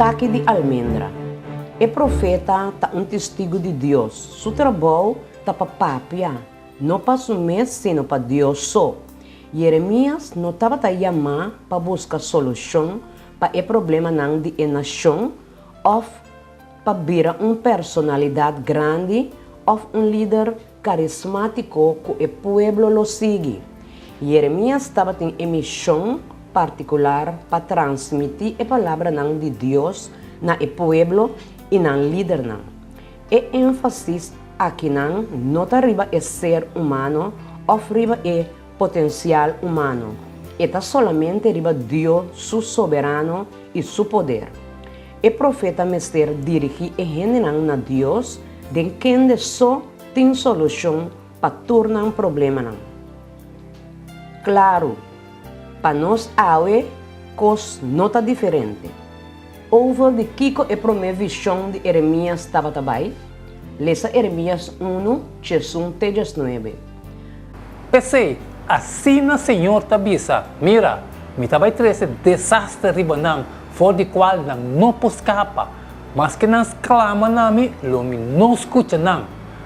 taque de almendra. O profeta tá um testigo de Deus. Seu trabalho tá para papia, não para assumir, sino para Deus só. Jeremias não estava a chamar para buscar solução para o problema de nação ou para virar uma personalidade grande ou um líder carismático que o povo lo sigue. Jeremias estava em uma missão particular para transmitir a palavra de Deus na o povo e na líder. E ênfase aqui não está arriba o ser humano ou arriba o potencial humano. Está somente arriba Deus, seu soberano e seu poder. O profeta Mester dirige a gente na Deus, de quem só tem solução para tornar um problema. Claro, para nós hoje, coisa não está diferente. Over de Kiko e primeira visão de Jeremias estava também. Lesa Jeremias 1, 19. Pensei, assim o Senhor te avisa, mira, me vai trazer desastre ribanang, for de qual não posso escapar, mas que não clama nami, lo me não escuta não.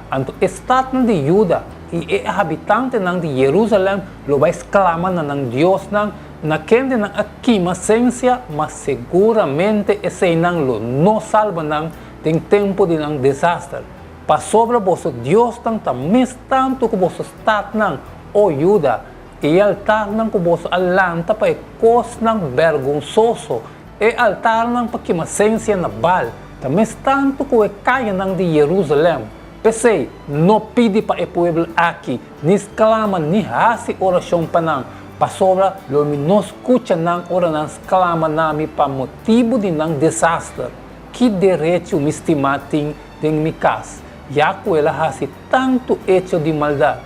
Anto estado de Juda e o habitante de Jerusalém lo vai exclamar ng Deus na quem ng aqui essência, mas seguramente esse lo não salva tem tempo de desastre. Para sobre vosso Deus também tanto que vosso estado o Juda e altar que vosso alanta para cos vergonzoso e altar para que essência na bal também tanto que caia de Jerusalém. Pensei, não pede para o povo aqui, nem exclama, nem hace oração para sobra, não escuta ora não exclama nami para motivo de desastre. Que direito me estima tem em minha casa, já que ela hace tanto hecho de maldade.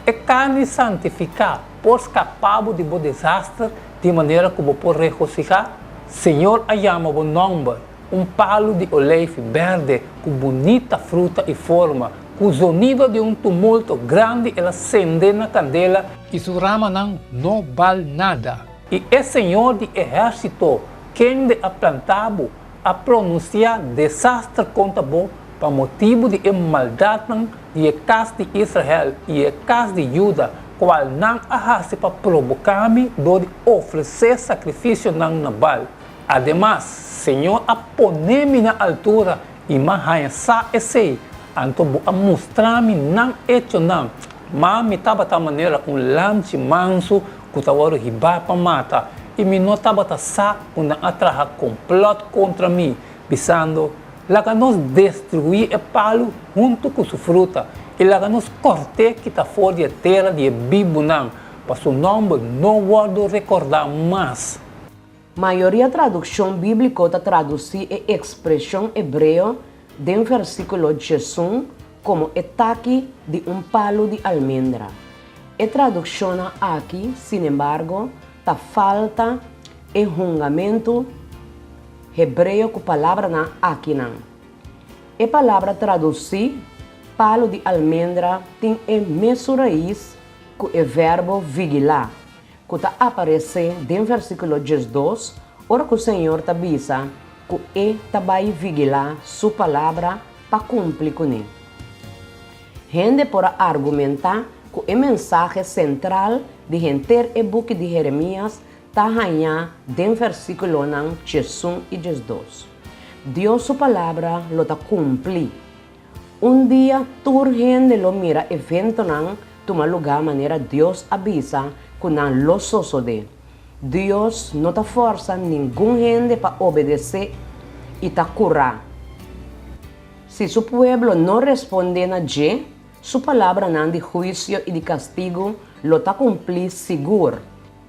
E carne santificar, por escapar de bo desastre, de maneira que vou por regocijar. Senhor, ayama o nome. Palo de olive verde com bonita fruta e forma, com o sonido de tumulto grande, ela acende na candela e sua rama não vale nada. E é Senhor de exército, quem de plantado a pronunciar desastre contra vós, para motivo de maldade de casa de Israel e a casa de Juda, qual não arrasta para provocar-me, de oferecer sacrifício na Nabal. Ademais, Senhor, a poner-me na altura e me sa esse, anto a mostrar-me não hecho não, mas me estava da maneira lanche manso que estava riba para mata e me não estava sa quando atraha complot contra mim, visando lá nos destruir o palo junto com sua fruta e lá nos corte que está fora da terra de Bibunang, para seu nome não guardo recordar mais. Maioria tradução bíblica está traduzir a expressão hebreu de um versículo de Jesus como ataque de palo de almendra. A tradução aqui, sin embargo, está falta e julgamento hebreu com a palavra aqui não. A palavra traduzir palo de almendra tem a mesma raiz com o verbo vigilar, que aparece no versículo 12, ora que o Senhor te avisa que ele vai vigilar sua palavra para cumprir com ele. Gente por argumentar que a mensagem central de gente e book de Jeremias está ganhando no versículo 11 e 12. Deus sua palavra lo está cumprir. Dia, toda gente lo mira evento toma lugar maneira Deus avisa que não lo sucede. Deus não está força nenhum gente para obedecer e está curar. Se seu povo não responde na je, sua palavra não de juízo e de castigo lo está cumprir seguro.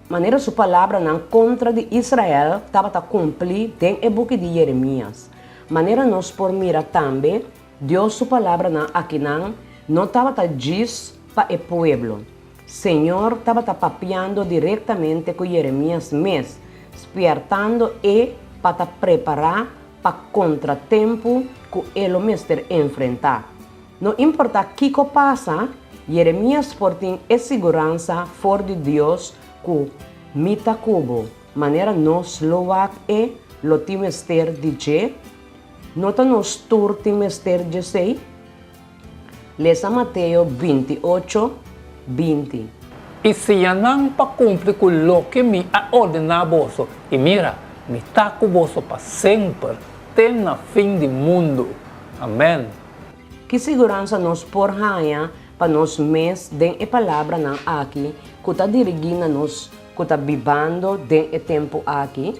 Maneira sua palavra não contra de Israel estava a cumprir tem o book de Jeremias. Maneira nós por mirar também, Deus sua palavra não aqui não estava a diz para o povo. Senhor estava papeando diretamente com Jeremias mesmo, despertando e para preparar para contratempo que ele mesmo enfrentar. Não importa o que passa, Jeremias tem a segurança fora de Deus que mita cubo, maneira nos louvar e lo timester de je, nota nos tur timester de sei. Lesa Mateo 28, 20. E se não para cumprir com o que me ha ordenado vosso, e mira, me está com vosso para sempre, até na fim do mundo. Amém. Que segurança nos porranha para nos mes den e palavra nan aqui, que está dirigindo nos, que está vivendo den e tempo aqui.